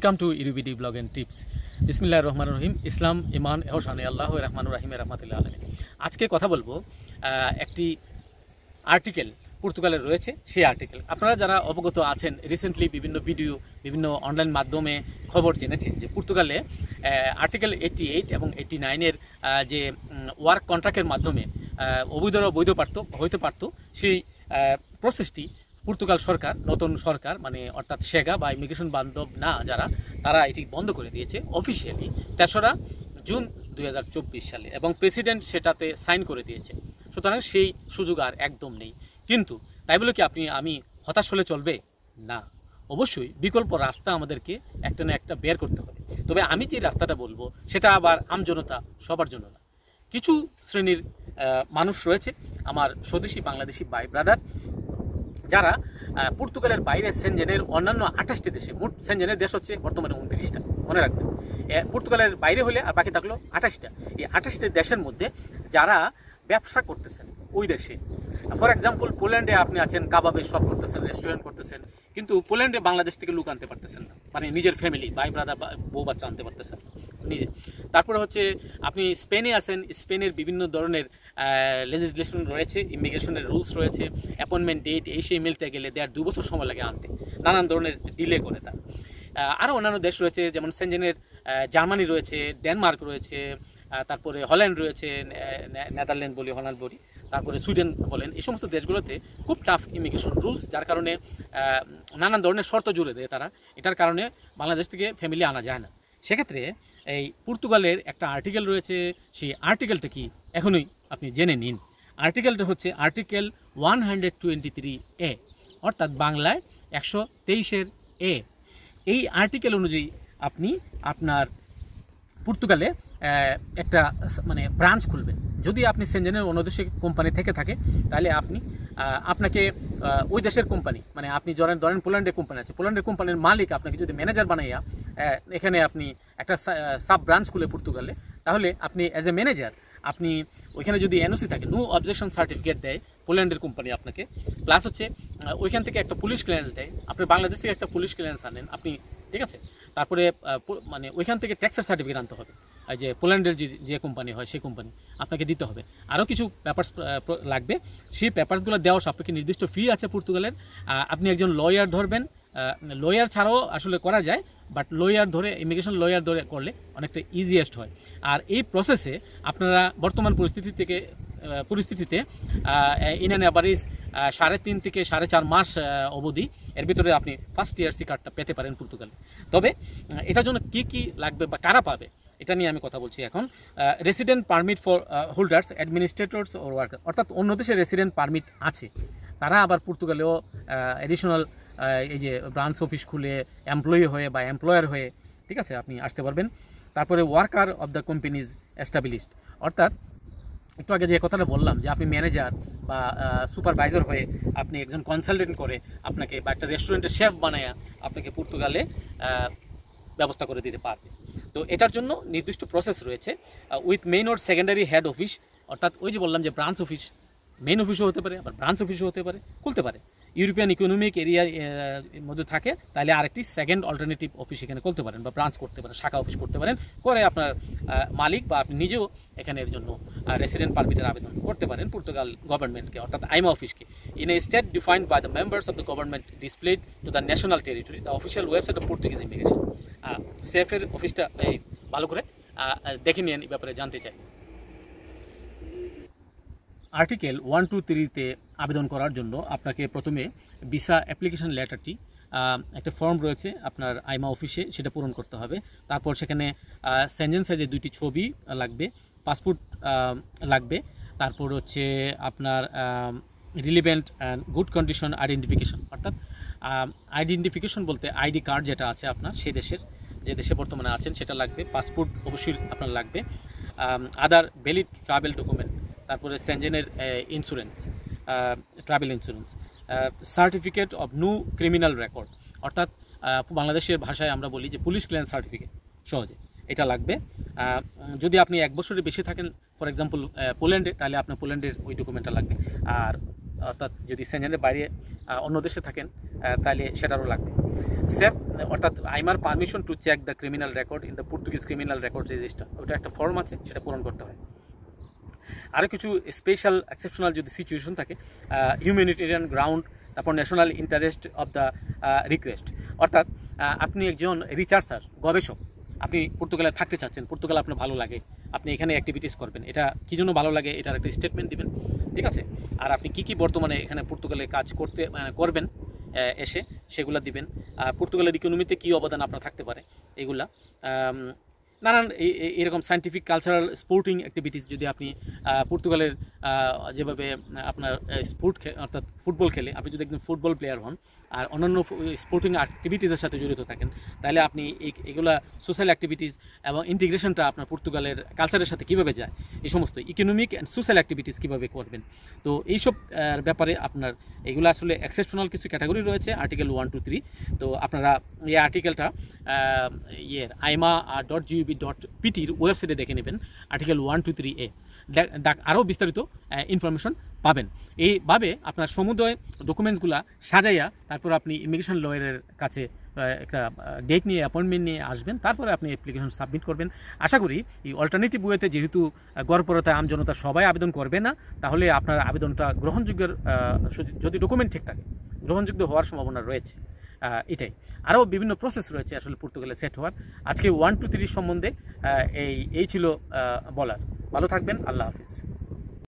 Welcome to UBD blog and tips. বিসমিল্লাহির রহমানির রহিম। ইসলাম ইমান এহসানে আল্লাহ রহমানুর রহিম রহমাতুল্লাহ আলামিন। আজকে কথা বলবো একটি আর্টিকেল পর্তুগালের রয়েছে। সেই আর্টিকেল আপনারা যারা অবগত আছেন, রিসেন্টলি বিভিন্ন ভিডিও, বিভিন্ন অনলাইন মাধ্যমে খবর জেনেছেন যে পর্তুগালে আর্টিকেল 88 এবং 89-এর যে ওয়ার্ক কন্ট্রাক্টের মাধ্যমে বৈধ হইতে পারত, সেই প্রসেসটি পর্তুগাল সরকার, নতুন সরকার মানে অর্থাৎ সেগা বা ইমিগ্রেশন বান্ধব না যারা, তারা এটি বন্ধ করে দিয়েছে অফিসিয়ালি 3রা জুন 2024 সালে, এবং প্রেসিডেন্ট সেটাতে সাইন করে দিয়েছে। সুতরাং সেই সুযোগ আর একদম নেই। কিন্তু তাই বলে কি আমি হতাশ হলে চলবে না, অবশ্যই বিকল্প রাস্তা আমাদেরকে একটা না একটা বের করতে হবে। তবে আমি যে রাস্তাটা বলবো সেটা আবার আমজনতা সবার জন্য না। কিছু শ্রেণীর মানুষ রয়েছে, আমার স্বদেশী বাংলাদেশি ভাই ব্রাদার, যারা পর্তুগালের বাইরে সেনজেনের অন্যান্য 28টি দেশে, মোট সেনজেনের দেশ হচ্ছে বর্তমানে 29টা, মনে রাখবেন। পর্তুগালের বাইরে হলে আর বাকি থাকলো 28টা। এই 28টি দেশের মধ্যে যারা ব্যবসা করতেছেন ওই দেশে, ফর এক্সাম্পল পোল্যান্ডে আপনি আছেন, কাবাবের শপ করতেছেন, রেস্টুরেন্ট করতেছেন, কিন্তু পোল্যান্ডে বাংলাদেশ থেকে লোক আনতে পারতেছেন না, মানে নিজের ফ্যামিলি, ভাই ব্রাদার, বউ বাচ্চা আনতে পারতেছেন নিজে। তারপরে হচ্ছে আপনি স্পেনে আছেন, স্পেনের বিভিন্ন ধরনের লেজিসলেশন রয়েছে, ইমিগ্রেশনের রুলস রয়েছে, অ্যাপয়েন্টমেন্ট ডেট এই সেই মিলতে গেলে 1.5-2 বছর সময় লাগে আনতে, নানান ধরনের ডিলে করে তার। আরও অন্যান্য দেশ রয়েছে, যেমন সেনজেনের জার্মানি রয়েছে, ডেনমার্ক রয়েছে, তারপরে হল্যান্ড রয়েছে, নেদারল্যান্ড বলি, হল্যান্ড বলি, তারপরে সুইডেন বলেন। এই সমস্ত দেশগুলোতে খুব টাফ ইমিগ্রেশন রুলস, যার কারণে নানান ধরনের শর্ত জুড়ে দেয় তারা। এটার কারণে বাংলাদেশ থেকে ফ্যামিলি আনা যায় না। সেক্ষেত্রে এই পর্তুগালের একটা আর্টিকেল রয়েছে, সেই আর্টিকেলটা কি এখনই আপনি জেনে নিন। আর্টিকেলটা হচ্ছে আর্টিকেল 123A, অর্থাৎ বাংলায় 123-এর এ। এই আর্টিকেল অনুযায়ী আপনি আপনার পর্তুগালে একটা মানে ব্রাঞ্চ খুলবেন। যদি আপনি সেনজেনের অন্য দেশে কোম্পানি থেকে থাকে, তাহলে আপনাকে ওই দেশের কোম্পানি, মানে আপনি ধরেন পোল্যান্ডের কোম্পানি আছে, পোল্যান্ডের কোম্পানির মালিক আপনাকে যদি ম্যানেজার বানাইয়া এখানে আপনি একটা সাব ব্রাঞ্চ খুলে পর্তুগালে, তাহলে আপনি অ্যাজ এ ম্যানেজার আপনি ওইখানে যদি এনওসি থাকে, নো অবজেকশন সার্টিফিকেট দেয় পোল্যান্ডের কোম্পানি আপনাকে, প্লাস হচ্ছে ওইখান থেকে একটা পুলিশ ক্লিয়ারেন্স দেয়, আপনি বাংলাদেশ থেকে একটা পুলিশ ক্লিয়ারেন্স আনেন আপনি, ঠিক আছে। তারপরে মানে ওইখান থেকে ট্যাক্সের সার্টিফিকেট আনতে হবে, যে পোল্যান্ডের যে কোম্পানি হয় সেই কোম্পানি আপনাকে দিতে হবে। আরও কিছু পেপারস লাগবে, সেই পেপারসগুলো দেওয়া সাপেক্ষে নির্দিষ্ট ফি আছে পর্তুগালের। আপনি একজন লয়ার ধরবেন, লয়ার ছাড়াও আসলে করা যায়, বাট লয়ার ধরে, ইমিগ্রেশন লয়ার ধরে করলে অনেকটা ইজিয়েস্ট হয়। আর এই প্রসেসে আপনারা বর্তমান পরিস্থিতিতে ইন অ্যান অ্যাভারেজ 3.5 থেকে 4.5 মাস অবধি, এর ভিতরে আপনি ফার্স্ট ইয়ারসি কার্ডটা পেতে পারেন পর্তুগালে। তবে এটার জন্য কি লাগবে বা কারা পাবে, এটা নিয়ে আমি কথা বলছি এখন। Resident permit for holders, administrators ও ওয়ার্কার, অর্থাৎ অন্য দেশে রেসিডেন্ট পারমিট আছে, তারা আবার পর্তুগালেও অ্যাডিশনাল এই যে ব্রাঞ্চ অফিস খুলে এমপ্লয়ি হয়ে বা এমপ্লয়ার হয়ে, ঠিক আছে, আপনি আসতে পারবেন। তারপরে worker of the companies established, অর্থাৎ একটু আগে যে কথাটা বললাম যে আপনি ম্যানেজার বা সুপারভাইজার হয়ে আপনি একজন কনসালটেন্ট করে আপনাকে, বা একটা রেস্টুরেন্টের শেফ বানায়া আপনাকে পর্তুগালে ব্যবস্থা করে দিতে পারবে। তো এটার জন্য নির্দিষ্ট প্রসেস রয়েছে, with main or secondary head office, অর্থাৎ ওই যে বললাম যে ব্রাঞ্চ অফিস, মেইন অফিসও হতে পারে, আবার ব্রাঞ্চ অফিসও হতে পারে, খুলতে পারে। ইউরোপিয়ান ইকোনমিক এরিয়ার মধ্যে থাকে, তাহলে আরেকটি সেকেন্ড অল্টারনেটিভ অফিস এখানে করতে পারেন, বা ব্রাঞ্চ করতে পারেন, শাখা অফিস করতে পারেন, করে আপনার মালিক বা আপনি নিজেও এখানের জন্য রেসিডেন্ট পারমিটের আবেদন করতে পারেন পর্তুগাল গভর্নমেন্টকে, অর্থাৎ আইমা অফিসকে। In a state defined by the members of the government displayed to the national territory, the official website of Portuguese immigration. সেফের অফিসটা ভালো করে দেখে নিয়ে এই ব্যাপারে জানতে চাই। আর্টিকেল 123-তে আবেদন করার জন্য আপনাকে প্রথমে ভিসা অ্যাপ্লিকেশন লেটারটি, একটা ফর্ম রয়েছে আপনার আইমা অফিসে, সেটা পূরণ করতে হবে। তারপর সেখানে সেনজেন সাইজের 2টি ছবি লাগবে, পাসপোর্ট লাগবে, তারপর হচ্ছে আপনার relevant and good condition identification, অর্থাৎ আইডেন্টিফিকেশন বলতে আইডি কার্ড যেটা আছে আপনার, সেই দেশের, যে দেশে বর্তমানে আছেন সেটা লাগবে, পাসপোর্ট অবশ্যই আপনার লাগবে, আদার ভ্যালিড ট্রাভেল ডকুমেন্ট, তারপরে সেনজেনের insurance, travel insurance, certificate of no criminal record, অর্থাৎ বাংলাদেশের ভাষায় আমরা বলি যে পুলিশ ক্লিয়ারেন্স সার্টিফিকেট, সহজে এটা লাগবে। যদি আপনি 1 বছরের বেশি থাকেন, ফর এক্সাম্পল পোল্যান্ডে, তাহলে আপনার পোল্যান্ডের ওই ডকুমেন্টটা লাগবে। আর অর্থাৎ যদি সেঞ্জেনের বাইরে অন্য দেশে থাকেন তাহলে সেটারও লাগবে। সেফ অর্থাৎ আইমার permission to check the criminal record in the Portuguese criminal record register, ওটা একটা ফর্ম আছে, সেটা পূরণ করতে হয়। আরও কিছু স্পেশাল এক্সেপশনাল যদি সিচুয়েশন থাকে, হিউম্যানিটেরিয়ান গ্রাউন্ড, তারপর national interest of the request, অর্থাৎ আপনি একজন রিসার্চার, গবেষক, আপনি পর্তুগালে থাকতে চাচ্ছেন, পর্তুগাল আপনার ভালো লাগে, আপনি এখানে অ্যাক্টিভিটিস করবেন, এটা কী জন্য ভালো লাগে এটার একটা স্টেটমেন্ট দিবেন, ঠিক আছে। আর আপনি কী বর্তমানে এখানে পর্তুগালে কাজ করবেন এসে সেগুলো দিবেন। পর্তুগালের ইকোনমিতে কী অবদান আপনার থাকতে পারে এগুলা, নানান এরকম সায়েন্টিফিক, কালচারাল, স্পোর্টিং অ্যাক্টিভিটিস যদি আপনি পর্তুগালের যেভাবে আপনার অর্থাৎ ফুটবল খেলে, আপনি যদি একজন ফুটবল প্লেয়ার হন আর অন্যান্য স্পোর্টিং অ্যাক্টিভিটিসের সাথে জড়িত থাকেন, তাহলে আপনি এগুলা সোশ্যাল অ্যাক্টিভিটিস এবং ইন্টিগ্রেশনটা আপনার পর্তুগালের কালচারের সাথে কীভাবে যায়, এই সমস্ত ইকোনমিক অ্যান্ড সোশ্যাল অ্যাক্টিভিটিস কীভাবে করবেন। তো এইসব ব্যাপারে আপনার এগুলো আসলে এক্সেপশনাল কিছু ক্যাটাগরি রয়েছে, আর্টিকেল 1, 2, 3। তো আপনারা এই আর্টিকেলটা aima.gov.pt ওয়েবসাইটে দেখে নেবেন, আর্টিকেল 1, 2, 3A, আরও বিস্তারিত ইনফরমেশন পাবেন। এইভাবে আপনার সমুদয় ডকুমেন্টসগুলো সাজাইয়া তারপর আপনি ইমিগ্রেশন লয়ারের কাছে একটা ডেট নিয়ে, অ্যাপয়েন্টমেন্ট নিয়ে আসবেন, তারপরে আপনি অ্যাপ্লিকেশন সাবমিট করবেন। আশা করি এই অল্টারনেটিভ ওয়েতে যেহেতু গড়পড়তা আমজনতা সবাই আবেদন করবে না, তাহলে আপনার আবেদনটা গ্রহণযোগ্যের, যদি ডকুমেন্ট ঠিক থাকে, গ্রহণযোগ্য হওয়ার সম্ভাবনা রয়েছে। এটাই, আরও বিভিন্ন প্রসেস রয়েছে আসলে পর্তুগালে সেট হওয়ার। আজকে 1, 2, 3 সম্বন্ধে এই ছিল বলার। ভালো থাকবেন, আল্লাহ হাফিজ।